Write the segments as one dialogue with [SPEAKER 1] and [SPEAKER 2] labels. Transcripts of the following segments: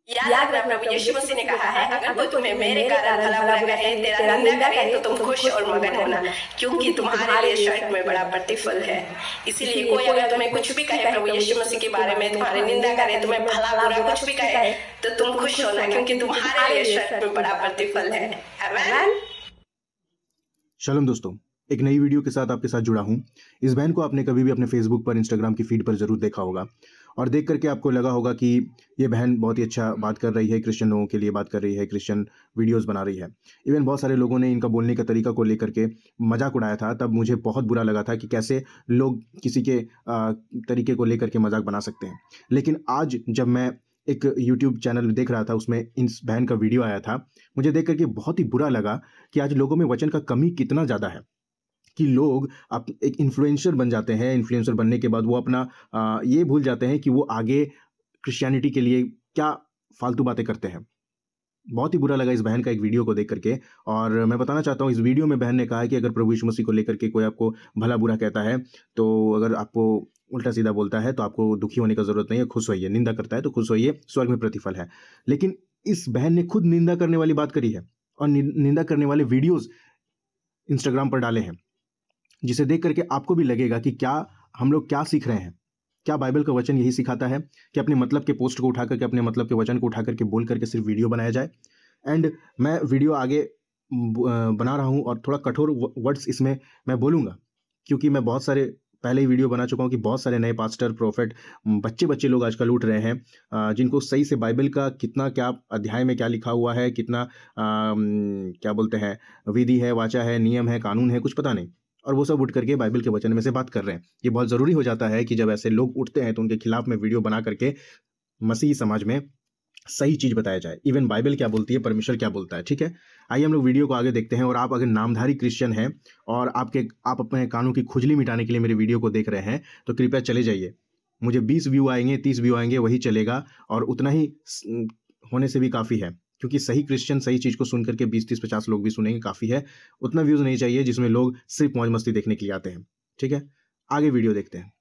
[SPEAKER 1] याद रखना, प्रभु यीशु मसीह ने कहा है, अगर कोई तुम्हें मेरे कारण भला बुरा कहे, तेरा निंदा करे, तो तुम खुश और मगन होना, क्योंकि तुम्हारे लिए स्वर्ग में बड़ा प्रतिफल है। इसीलिए कोई अगर तुम्हें कुछ भी कहे प्रभु यीशु मसीह के बारे में, तुम्हारी निंदा करे, तुम्हें भला बुरा कुछ भी कहे, तो तुम खुश होना, क्योंकि तुम्हारे लिए स्वर्ग में बड़ा प्रतिफल है। आमीन।
[SPEAKER 2] शालोम दोस्तों, एक नई वीडियो के साथ आपके साथ जुड़ा हूं। इस बहन को आपने कभी भी अपने फेसबुक पर, इंस्टाग्राम की फीड पर जरूर देखा होगा और देख करके आपको लगा होगा कि ये बहन बहुत ही अच्छा बात कर रही है, क्रिश्चियन लोगों के लिए बात कर रही है, क्रिश्चियन वीडियोस बना रही है। इवन बहुत सारे लोगों ने इनका बोलने का तरीका को लेकर के मजाक उड़ाया था। तब मुझे बहुत बुरा लगा था कि कैसे लोग किसी के तरीके को लेकर के मजाक बना सकते हैं। लेकिन आज जब मैं एक YouTube चैनल देख रहा था, उसमें इस बहन का वीडियो आया था, मुझे देख करके बहुत ही बुरा लगा कि आज लोगों में वचन का कमी कितना ज़्यादा है कि लोग एक इन्फ्लुएंसर बन जाते हैं। इन्फ्लुएंसर बनने के बाद वो अपना ये भूल जाते हैं कि वो आगे क्रिश्चियनिटी के लिए क्या फालतू बातें करते हैं। बहुत ही बुरा लगा इस बहन का एक वीडियो को देख करके। और मैं बताना चाहता हूँ, इस वीडियो में बहन ने कहा है कि अगर प्रभु यीशु मसीह को लेकर के कोई आपको भला बुरा कहता है, तो अगर आपको उल्टा सीधा बोलता है, तो आपको दुखी होने का जरूरत नहीं है, खुश होइए। निंदा करता है तो खुश होइए, स्वर्ग में प्रतिफल है। लेकिन इस बहन ने खुद निंदा करने वाली बात करी है और निंदा करने वाले वीडियोज इंस्टाग्राम पर डाले हैं, जिसे देख करके आपको भी लगेगा कि क्या हम लोग क्या सीख रहे हैं। क्या बाइबल का वचन यही सिखाता है कि अपने मतलब के पोस्ट को उठा करके, अपने मतलब के वचन को उठा करके बोल करके सिर्फ वीडियो बनाया जाए। एंड मैं वीडियो आगे बना रहा हूं और थोड़ा कठोर वर्ड्स इसमें मैं बोलूंगा, क्योंकि मैं बहुत सारे पहले ही वीडियो बना चुका हूं कि बहुत सारे नए पास्टर, प्रोफेट, बच्चे लोग आजकल उठ रहे हैं, जिनको सही से बाइबल का कितना, क्या अध्याय में क्या लिखा हुआ है, कितना क्या बोलते हैं, विधि है, वाचा है, नियम है, कानून है, कुछ पता नहीं, और वो सब उठ करके बाइबल के वचन में से बात कर रहे हैं। ये बहुत ज़रूरी हो जाता है कि जब ऐसे लोग उठते हैं तो उनके खिलाफ में वीडियो बना करके मसीही समाज में सही चीज़ बताया जाए। इवन बाइबल क्या बोलती है, परमेश्वर क्या बोलता है। ठीक है, आइए हम लोग वीडियो को आगे देखते हैं। और आप अगर नामधारी क्रिश्चियन हैं और आप अपने कानों की खुजली मिटाने के लिए मेरे वीडियो को देख रहे हैं, तो कृपया चले जाइए। मुझे 20 व्यू आएंगे, 30 व्यू आएंगे, वही चलेगा, और उतना ही होने से भी काफ़ी है, क्योंकि सही क्रिश्चियन सही चीज़ को सुन करके 20, 30, 50 लोग भी सुनेंगे, काफ़ी है। उतना व्यूज़ नहीं चाहिए जिसमें लोग सिर्फ मौज मस्ती देखने के लिए आते हैं। ठीक है, आगे वीडियो देखते हैं।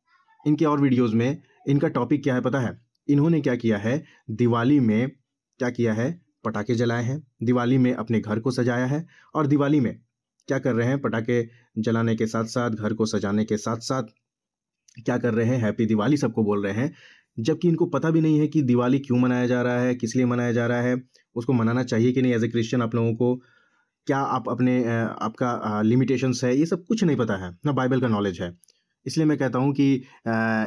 [SPEAKER 2] इनके और वीडियोज़ में इनका टॉपिक क्या है पता है? इन्होंने क्या किया है, दिवाली में क्या किया है, पटाखे जलाए हैं, दिवाली में अपने घर को सजाया है, और दिवाली में क्या कर रहे हैं, पटाखे जलाने के साथ साथ, घर को सजाने के साथ साथ क्या कर रहे हैं, हैप्पी दिवाली सबको बोल रहे हैं। जबकि इनको पता भी नहीं है कि दिवाली क्यों मनाया जा रहा है, किस लिए मनाया जा रहा है, उसको मनाना चाहिए कि नहीं। एज ए क्रिश्चियन आप लोगों को क्या, आप अपने आपका लिमिटेशंस है, ये सब कुछ नहीं पता है ना, बाइबल का नॉलेज है। इसलिए मैं कहता हूँ कि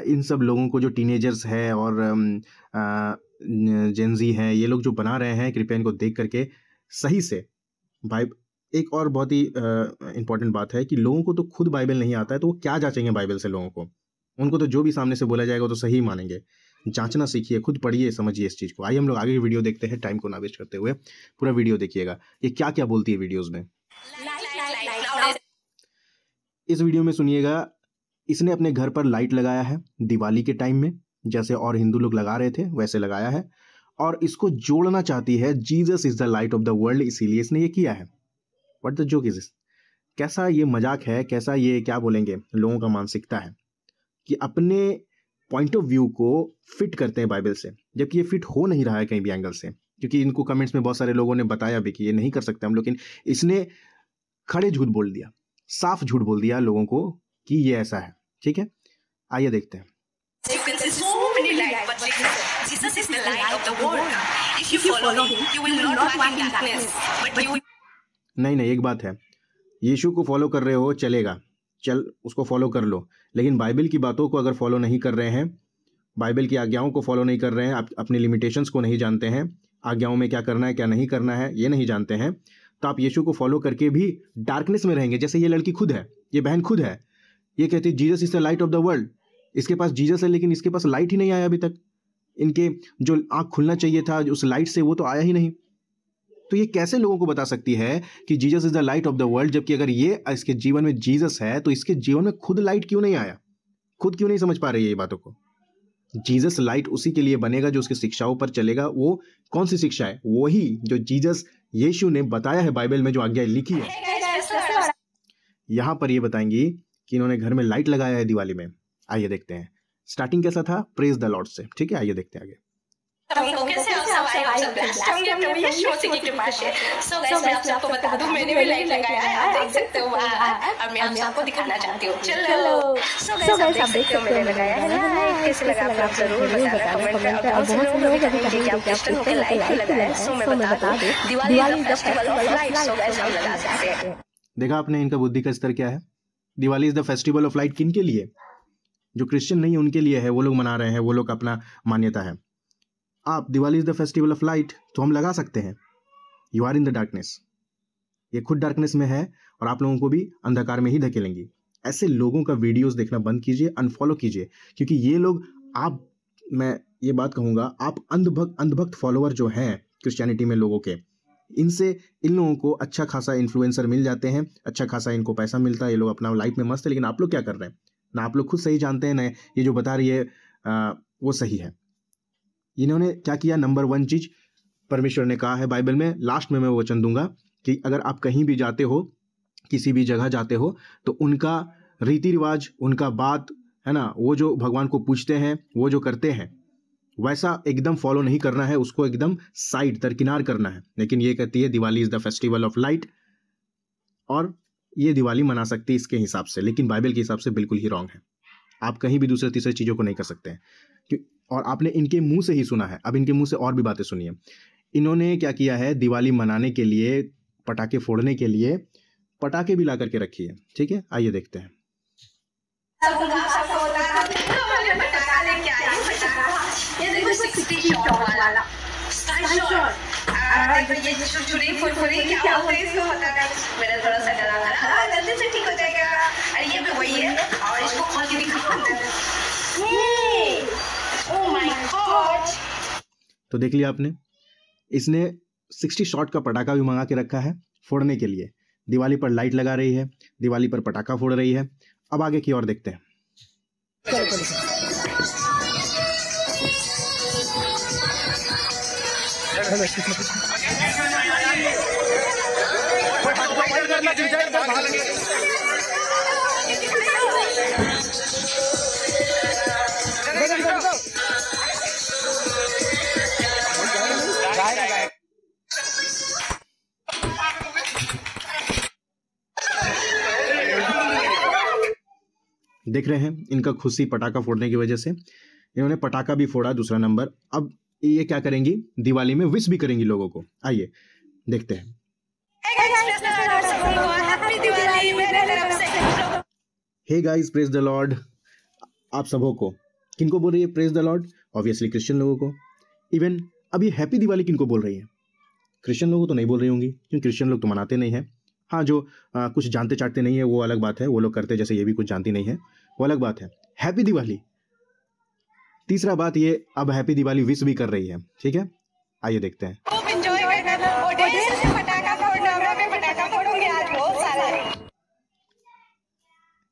[SPEAKER 2] इन सब लोगों को, जो टीनेजर्स है और जेनजी हैं, ये लोग जो बना रहे हैं, कृपया इनको देख करके सही से एक और बहुत ही इम्पॉर्टेंट बात है कि लोगों को तो खुद बाइबल नहीं आता है, तो वो क्या जांचेंगे बाइबल से लोगों को? उनको तो जो भी सामने से बोला जाएगा तो सही मानेंगे। जांचना सीखिए, खुद पढ़िए, समझिए इस चीज़ को। आइए हम लोग आगे की वीडियो देखते हैं, टाइम को ना वेस्ट करते हुए पूरा वीडियो देखिएगा। ये क्या क्या बोलती है वीडियोज़ में, इस वीडियो में सुनिएगा। इसने अपने घर पर लाइट लगाया है दिवाली के टाइम में, जैसे और हिंदू लोग लगा रहे थे वैसे लगाया है, और इसको जोड़ना चाहती है Jesus is the light of the world, इसीलिए इसने ये किया है। What the joke is this? कैसा ये मजाक है, कैसा ये क्या बोलेंगे लोगों का मानसिकता है कि अपने पॉइंट ऑफ व्यू को फिट करते हैं बाइबल से, जबकि ये फिट हो नहीं रहा है कहीं भी एंगल से। क्योंकि इनको कमेंट्स में बहुत सारे लोगों ने बताया भी कि ये नहीं कर सकते हम लोग, लेकिन इसने खड़े झूठ बोल दिया, साफ झूठ बोल दिया लोगों को कि ये ऐसा है। ठीक है, आइए देखते हैं। नहीं, एक बात है, यीशु को फॉलो कर रहे हो चलेगा, चल उसको फॉलो कर लो, लेकिन बाइबल की बातों को अगर फॉलो नहीं कर रहे हैं, बाइबल की आज्ञाओं को फॉलो नहीं कर रहे हैं, आप अपने लिमिटेशंस को नहीं जानते हैं, आज्ञाओं में क्या करना है क्या नहीं करना है ये नहीं जानते हैं, तो आप यीशु को फॉलो करके भी डार्कनेस में रहेंगे। जैसे ये लड़की खुद है, ये बहन खुद है, ये कहती है Jesus is the light of the world. इसके पास जीसस है, लेकिन इसके पास लाइट ही नहीं आया अभी तक। इनके जो आँख खुलना चाहिए था उस लाइट से, वो तो आया ही नहीं। तो ये कैसे लोगों को बता सकती है कि Jesus is the light of the world, जबकि अगर ये इसके जीवन में जीसस है तो इसके जीवन में खुद लाइट क्यों नहीं आया? खुद क्यों नहीं समझ पा रही है ये बातों को? जीसस लाइट उसी के लिए बनेगा जो उसकी शिक्षाओं पर चलेगा। वो कौन सी शिक्षा है? वही जो जीसस यीशु ने बताया है बाइबल में, जो आज्ञा लिखी है। यहां पर ये बताएंगी कि इन्होंने घर में लाइट लगाया है दिवाली में। आइए देखते हैं स्टार्टिंग कैसा था, प्रेज द लॉर्ड से। ठीक है, आइए देखते हैं आगे।
[SPEAKER 1] तुमको कैसे सब आई होप सब ब्लेस्ड होंगे प्रभु यीशु मसीह की कृपा से। सो गाइस मैं आप सबको बता दूं मैंने भी लाइट लगाया है, आप देख सकते हो बाहर, और मैं आप सबको दिखाना चाहती हूँ। चलो सो गाइस आप देख सकते हो मैंने लगाया है लाइट, कैसे लगा आप लोग जरूर बताना कमेंट में। अब बहुत से लोग अभी कहेंगे कि आप क्रिश्चियन होकर लाइट क्यों लगाया है, सो मैं बता दूं Diwali is the festival of light, so guys हम लगा सकते हैं।
[SPEAKER 2] देखा आपने इनका बुद्धि का स्तर क्या है। Diwali is the festival of light किन के लिए? जो क्रिश्चियन नहीं है उनके लिए है, वो लोग मना रहे हैं, वो लोग अपना मान्यता है। आप Diwali is the festival of light तो हम लगा सकते हैं। You are in the darkness, ये खुद डार्कनेस में है और आप लोगों को भी अंधकार में ही धकेलेंगी। ऐसे लोगों का वीडियोस देखना बंद कीजिए, अनफॉलो कीजिए, क्योंकि ये लोग मैं ये बात कहूँगा, आप अंधभक्त फॉलोअर जो हैं क्रिश्चियनिटी में लोगों के, इनसे इन लोगों को अच्छा खासा इन्फ्लुएंसर मिल जाते हैं, अच्छा खासा इनको पैसा मिलता है, ये लोग अपना लाइफ में मस्त है। लेकिन आप लोग क्या कर रहे हैं ना, आप लोग खुद सही जानते हैं ना, ये जो बता रही है वो सही है। इन्होंने क्या किया, नंबर 1 चीज परमेश्वर ने कहा है बाइबल में, लास्ट में मैं वचन दूंगा कि अगर आप कहीं भी जाते हो, किसी भी जगह जाते हो, तो उनका रीति रिवाज, उनका बात है ना, वो जो भगवान को पूछते हैं, वो जो करते हैं, वैसा एकदम फॉलो नहीं करना है, उसको एकदम साइड दरकिनार करना है। लेकिन ये कहती है Diwali is the festival of light, और ये दिवाली मना सकती है इसके हिसाब से, लेकिन बाइबल के हिसाब से बिल्कुल ही रॉन्ग है। आप कहीं भी दूसरे तीसरे चीज़ों को नहीं कर सकते हैं। और आपने इनके मुंह से ही सुना है, अब इनके मुंह से और भी बातें सुनिए। इन्होंने क्या किया है, दिवाली मनाने के लिए, पटाखे फोड़ने के लिए पटाखे भी ला करके रखी है। ठीक है, आइए देखते हैं।
[SPEAKER 1] ये देखो 60 शॉट वाला स्काई शॉट, ये छुरी फुरफुरी क्या होता है इसको पता नहीं, मेरा थोड़ा सा डरा था, जल्दी से ठीक हो जाएगा। अरे ये भी वही है, और इसको खोल के दिखाऊंगा। ये ओह माय गॉड।
[SPEAKER 2] तो देख लिया आपने, इसने 60 शॉट का पटाखा भी मंगा के रखा है फोड़ने के लिए। दिवाली पर लाइट लगा रही है, दिवाली पर पटाखा फोड़ रही है। अब आगे की ओर देखते हैं। देख रहे हैं इनका खुशी पटाखा फोड़ने की वजह से, इन्होंने पटाखा भी फोड़ा दूसरा नंबर। अब ये क्या करेंगी, दिवाली में विश भी करेंगी लोगों को। आइए देखते हैं। Hey guys, praise the lord आप सबों को। किनको बोल रही है praise the lord? Obviously Christian लोगों को। इवन अब ये हैप्पी दिवाली किनको बोल रही है? क्रिश्चियन लोगों को तो नहीं बोल रही होंगी, क्योंकि क्रिश्चियन लोग तो मनाते नहीं हैं। हाँ, जो कुछ जानते चाटते नहीं है वो अलग बात है, वो लोग करते जैसे ये भी कुछ जानती नहीं है, वो अलग बात है। हैप्पी दिवाली। तीसरा बात, ये अब हैप्पी दिवाली विश भी कर रही है। ठीक है, आइए देखते हैं।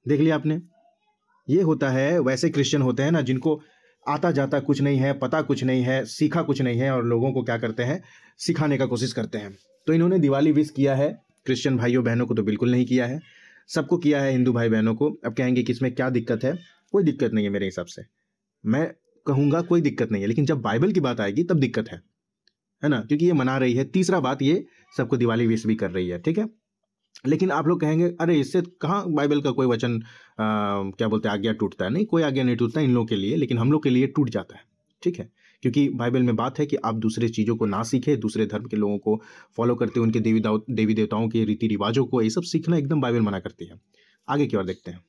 [SPEAKER 2] देख लिया आपने, ये होता है, वैसे क्रिश्चियन होते हैं ना जिनको आता जाता कुछ नहीं है, पता कुछ नहीं है, सीखा कुछ नहीं है, और लोगों को क्या करते हैं, सिखाने का कोशिश करते हैं। तो इन्होंने दिवाली विश किया है, क्रिश्चियन भाइयों बहनों को तो बिल्कुल नहीं किया है, सबको किया है, हिंदू भाई बहनों को। अब कहेंगे कि इसमें क्या दिक्कत है? कोई दिक्कत नहीं है मेरे हिसाब से, मैं कहूँगा कोई दिक्कत नहीं है। लेकिन जब बाइबल की बात आएगी तब दिक्कत है ना, क्योंकि ये मना रही है। तीसरा बात, ये सबको दिवाली विश भी कर रही है। ठीक है, लेकिन आप लोग कहेंगे अरे इससे कहाँ बाइबल का कोई वचन क्या बोलते हैं, आज्ञा टूटता है? नहीं, कोई आज्ञा नहीं टूटता इन लोगों के लिए, लेकिन हम लोग के लिए टूट जाता है। ठीक है, क्योंकि बाइबल में बात है कि आप दूसरे चीज़ों को ना सीखें, दूसरे धर्म के लोगों को फॉलो करते, उनके देवी देवताओं के रीति रिवाजों को, ये सब सीखना एकदम बाइबल मना करती है। आगे की ओर देखते हैं।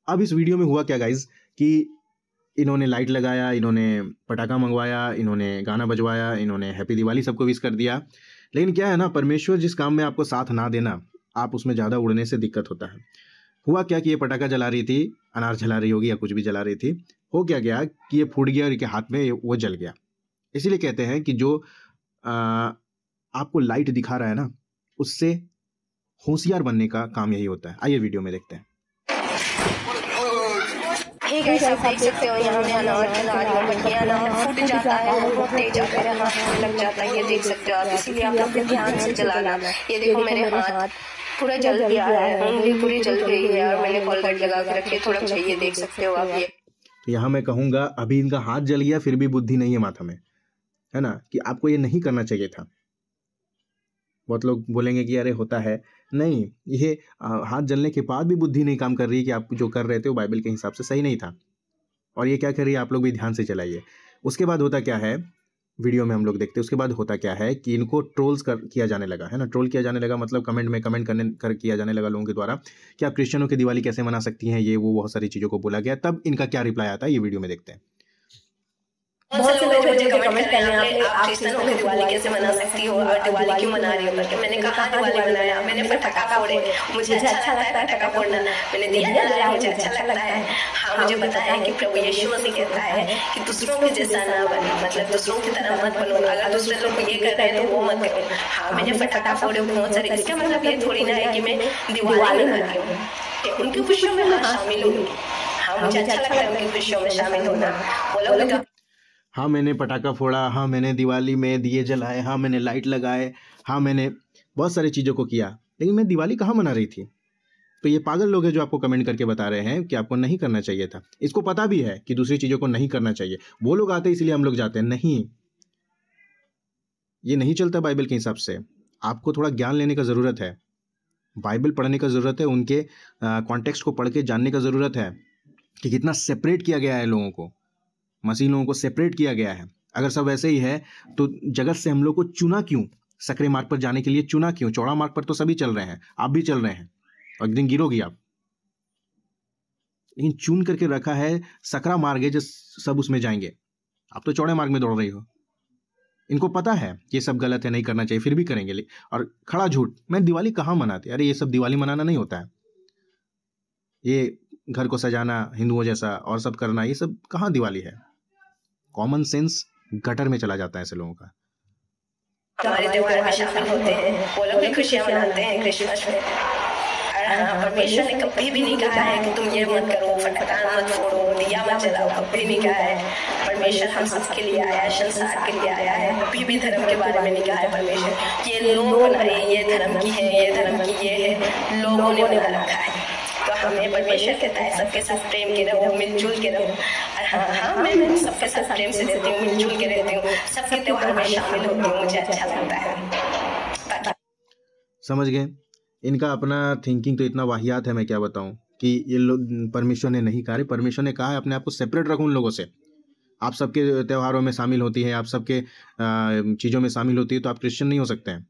[SPEAKER 2] अब इस वीडियो में हुआ क्या गाइज, कि इन्होंने लाइट लगाया, इन्होंने पटाखा मंगवाया, इन्होंने गाना बजवाया, इन्होंने हैप्पी दिवाली सबको विश कर दिया। लेकिन क्या है ना, परमेश्वर जिस काम में आपको साथ ना देना, आप उसमें ज़्यादा उड़ने से दिक्कत होता है। हुआ क्या कि ये पटाखा जला रही थी, अनार जला रही होगी या कुछ भी जला रही थी, हो क्या गया कि ये फूट गया और इनके हाथ में वो जल गया। इसीलिए कहते हैं कि जो आपको लाइट दिखा रहा है ना, उससे होशियार बनने का काम यही होता है। आइए वीडियो में देखते हैं।
[SPEAKER 1] आप देख सकते हो यहाँ पे अनार फूट जाता है, बहुत तेज आकर हाथ में लग जाता है, ये देख सकते हो आप। इसीलिए आप लोग ध्यान से जलाना। ये देखो मेरे हाथ पूरा जल गया है, उंगली पूरी जल गई है, और मैंने कोलगेट लगा के रखी है, थोड़ा चाहिए, देख सकते हो आप। ये
[SPEAKER 2] तो यहाँ मैं कहूँगा अभी इनका हाथ जल गया फिर भी बुद्धि नहीं है माथा में, है ना, कि आपको ये नहीं करना चाहिए था। बहुत लोग बोलेंगे कि अरे होता है, नहीं, ये हाथ जलने के बाद भी बुद्धि नहीं काम कर रही है कि आप जो कर रहे थे वो बाइबल के हिसाब से सही नहीं था। और ये क्या कर रही है, आप लोग भी ध्यान से चलाइए। उसके बाद होता क्या है, वीडियो में हम लोग देखते हैं, उसके बाद होता क्या है कि इनको ट्रोल्स किया जाने लगा, है ना। ट्रोल किया जाने लगा मतलब कमेंट में कमेंट किया जाने लगा लोगों के द्वारा कि आप क्रिश्चियनों की दिवाली कैसे मना सकती हैं, ये वो बहुत सारी चीज़ों को बोला गया। तब इनका क्या रिप्लाई आता है, ये वीडियो में देखते हैं।
[SPEAKER 1] बहुत से लोग मुझे कमेंट कर रहे हैं आप क्रिश्चियन होकर दिवाली कैसे मना सकती हो और दिवाली क्यों मना रही हो करके। मैंने कहा दिवाली मनाया, मैंने पटाखा फोड़े, मुझे अच्छा लगता है पटाखा फोड़ना, मैंने दिया जलाया, मुझे अच्छा लगता है। हाँ, मुझे बताया कि प्रभु यीशु मसीह कहता है कि दूसरों के जैसा ना बनो, मतलब दूसरों की तरह मत बनो, अगर दूसरे लोग ये कर रहे हैं तो वो मत करो। हाँ, मैंने पटाखा फोड़े बहुत सारे, इसका मतलब ये थोड़ी ना है कि मैं दिवाली मना रही हूँ, उनकी खुशियों में हाँ शामिल हूँ। हाँ, मुझे अच्छा लगता है उनकी खुशियों में शामिल होना। बोलोगे तो
[SPEAKER 2] हाँ मैंने पटाखा फोड़ा, हाँ मैंने दिवाली में दिए जलाए, हाँ मैंने लाइट लगाए, हाँ मैंने बहुत सारी चीज़ों को किया, लेकिन मैं दिवाली कहाँ मना रही थी। तो ये पागल लोग हैं जो आपको कमेंट करके बता रहे हैं कि आपको नहीं करना चाहिए था। इसको पता भी है कि दूसरी चीज़ों को नहीं करना चाहिए, वो लोग आते हैं इसलिए हम लोग जाते हैं। नहीं, ये नहीं चलता बाइबल के हिसाब से। आपको थोड़ा ज्ञान लेने का ज़रूरत है, बाइबल पढ़ने का ज़रूरत है, उनके कॉन्टेक्स्ट को पढ़ के जानने का ज़रूरत है कि कितना सेपरेट किया गया है लोगों को, मसीह लोगों को सेपरेट किया गया है। अगर सब वैसे ही है तो जगत से हम लोग को चुना क्यों, सकरे मार्ग पर जाने के लिए चुना क्यों। चौड़ा मार्ग पर तो सभी चल रहे हैं, आप भी चल रहे हैं और एक दिन गिरोगी आप, लेकिन चुन करके रखा है सकरा मार्ग है जो सब उसमें जाएंगे। आप तो चौड़े मार्ग में दौड़ रही हो। इनको पता है ये सब गलत है, नहीं करना चाहिए, फिर भी करेंगे। और खड़ा झूठ, मैं दिवाली कहाँ मनाती, अरे ये सब दिवाली मनाना नहीं होता है। ये घर को सजाना हिंदुओं जैसा और सब करना, ये सब कहाँ दिवाली है। कॉमन सेंस गटर में चला जाता है ऐसे लोगों का।
[SPEAKER 1] हमारे त्योहार में शामिल होते हैं, वो लोग भी खुशियां मनाते हैं क्रिसमस में। और हाँ, परमेश्वर ने कभी भी नहीं कहा है कि तुम ये मत करो, फटका मत फोड़ो, दिया मत जलाओ, कभी नहीं कहा है। परमेश्वर हम सबके लिए आया है, संसार के लिए आया है, कभी भी धर्म के बारे में नहीं कहा है परमेश्वर। ये लोग बनाए, ये धर्म की है, ये धर्म की ये है, लोगों ने बना रखा है। तो हमें परमेश्वर कहता है सबके साथ प्रेम के रहो, मिलजुल के रहो। और हाँ, मैं सबके साथ प्रेम से रहती हूँ, मिलजुल के रहती हूँ, सबके त्योहार में शामिल होती हूँ, मुझे अच्छा लगता है।
[SPEAKER 2] समझ गए, इनका अपना थिंकिंग तो इतना वाहियात है, मैं क्या बताऊं कि ये लोग, परमेश्वर ने नहीं कहा, परमेश्वर ने कहा है अपने आप को सेपरेट रखो उन लोगों से। आप सबके त्योहारों में शामिल होती है, आप सबके चीज़ों में शामिल होती है, तो आप क्रिश्चियन नहीं हो सकते हैं।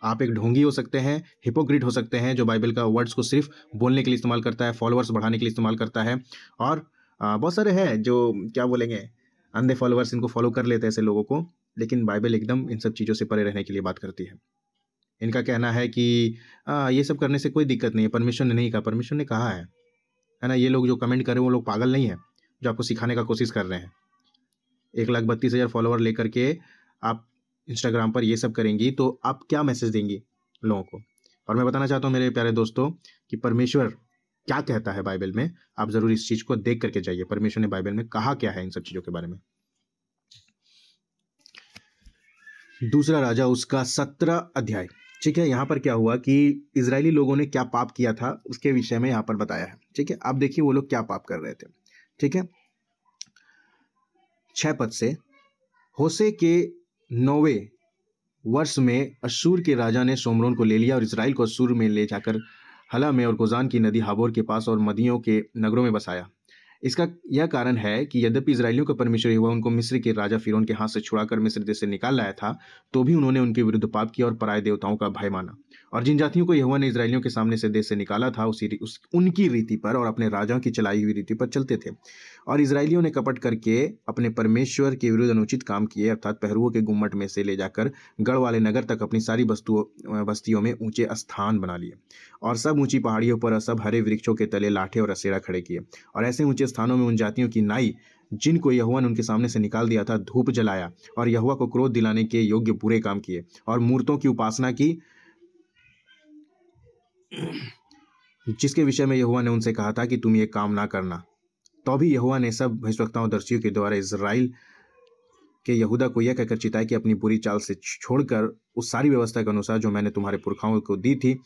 [SPEAKER 2] आप एक ढोंगी हो सकते हैं, हिपोक्रिट हो सकते हैं, जो बाइबल का वर्ड्स को सिर्फ बोलने के लिए इस्तेमाल करता है, फॉलोअर्स बढ़ाने के लिए इस्तेमाल करता है। और बहुत सारे हैं जो क्या बोलेंगे, अंधे फॉलोअर्स, इनको फॉलो कर लेते हैं ऐसे लोगों को, लेकिन बाइबल एकदम इन सब चीज़ों से परे रहने के लिए बात करती है। इनका कहना है कि ये सब करने से कोई दिक्कत नहीं है, परमेश्वर ने नहीं कहा, परमेश्वर ने कहा है ना। ये लोग जो कमेंट कर रहे हैं वो लोग पागल नहीं है जो आपको सिखाने का कोशिश कर रहे हैं। 1,32,000 फॉलोअर लेकर के आप इंस्टाग्राम पर ये सब करेंगी तो आप क्या मैसेज देंगी लोगों को। और मैं बताना चाहता हूँ मेरे प्यारे दोस्तों कि परमेश्वर क्या कहता है बाइबल में, आप ज़रूर इस चीज़ को देख करके जाइए, परमेश्वर ने बाइबल में कहा क्या है इन सब चीज़ों के बारे में। दूसरा राजा उसका 17 अध्याय। ठीक है, यहाँ पर क्या हुआ कि इजरायली लोगों ने क्या पाप किया था उसके विषय में यहाँ पर बताया है। ठीक है, आप देखिए वो लोग क्या पाप कर रहे थे। ठीक है, 6 पद से, होशे के 9वें वर्ष में अश्शूर के राजा ने सोमरोन को ले लिया और इजराइल को अश्शूर में ले जाकर हला में और गोजान की नदी हाबोर के पास और मदियों के नगरों में बसाया। इसका यह कारण है कि यद्यपि इजराइलियों का परमेश्वर यहोवा उनको मिस्र के राजा फिरौन के हाथ से छुड़ाकर मिस्र देश से निकाल लाया था, तो भी उन्होंने उनके विरुद्ध पाप किया और पराये देवताओं का भय माना। और जिन जातियों को यहोवा ने इजराइलियों के सामने से देश से निकाला था उनकी रीति पर और अपने राजाओं की चलाई हुई रीति पर चलते थे। और इजराइलियों ने कपट करके अपने परमेश्वर के विरुद्ध अनुचित काम किए, अर्थात पहरुओं के गुम्मट में से ले जाकर गढ़ वाले नगर तक अपनी सारी बस्तियों में ऊंचे स्थान बना लिए और सब ऊंची पहाड़ियों पर सब हरे वृक्षों के तले लाठे और असेड़ा खड़े किए। और ऐसे ऊंचे स्थानों में उन जातियों की नाई जिनको यहोवा ने उनके सामने से निकाल दिया था धूप जलाया और यहोवा को क्रोध दिलाने के योग्य बुरे काम किए और मूर्तों की उपासना की, जिसके विषय में यहोवा ने उनसे कहा था कि तुम ये काम ना करना। तो भी यहोवा ने सब भविष्यवक्ताओं दर्शियों के द्वारा इजराइल के यहूदा को यह कहकर चिताया कि अपनी बुरी चाल से छोड़कर उस सारी व्यवस्था के अनुसार जो मैंने तुम्हारे पुरखाओं को दी थी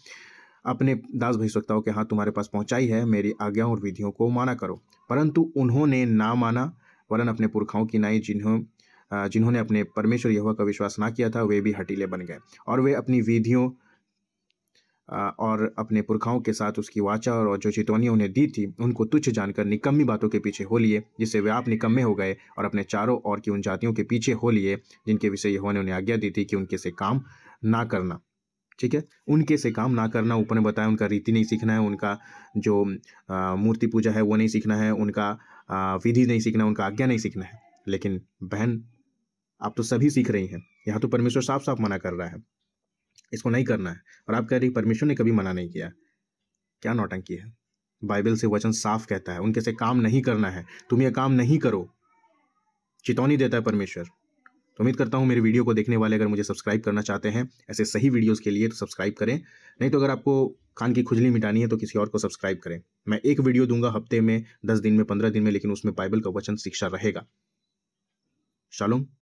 [SPEAKER 2] अपने दास भविष्यवक्ताओं के हाथ तुम्हारे पास पहुंचाई है, मेरी आज्ञाओं और विधियों को माना करो। परंतु उन्होंने ना माना, वरन अपने पुरखाओं की नाई जिन्होंने अपने परमेश्वर यहोवा का विश्वास ना किया था, वे भी हठीले बन गए, और वे अपनी विधियों और अपने पुरखाओं के साथ उसकी वाचा और जो चेतावनियां उन्हें दी थी उनको तुच्छ जानकर निकम्मी बातों के पीछे हो लिए, जिससे वे आप निकम्मे हो गए और अपने चारों ओर की उन जातियों के पीछे हो लिए जिनके विषय यहोवा ने उन्हें आज्ञा दी थी कि उनके से काम ना करना। ठीक है, उनके से काम ना करना। ऊपर ने बताया उनका रीति नहीं सीखना है, उनका जो मूर्ति पूजा है वो नहीं सीखना है, उनका विधि नहीं सीखना, उनका आज्ञा नहीं सीखना है। लेकिन बहन, आप तो सभी सीख रही हैं। यहाँ तो परमेश्वर साफ साफ मना कर रहा है, इसको नहीं करना है, और आप कह रही परमेश्वर ने कभी मना नहीं किया। क्या नौटंकी है। बाइबल से वचन साफ कहता है उनके से काम नहीं करना है, तुम ये काम नहीं करो, चेतावनी देता है परमेश्वर। तो उम्मीद करता हूँ मेरे वीडियो को देखने वाले अगर मुझे सब्सक्राइब करना चाहते हैं ऐसे सही वीडियोस के लिए तो सब्सक्राइब करें, नहीं तो अगर आपको कान की खुजली मिटानी है तो किसी और को सब्सक्राइब करें। मैं एक वीडियो दूंगा हफ्ते में, 10 दिन में, 15 दिन में, लेकिन उसमें बाइबल का वचन शिक्षा रहेगा। शालोम।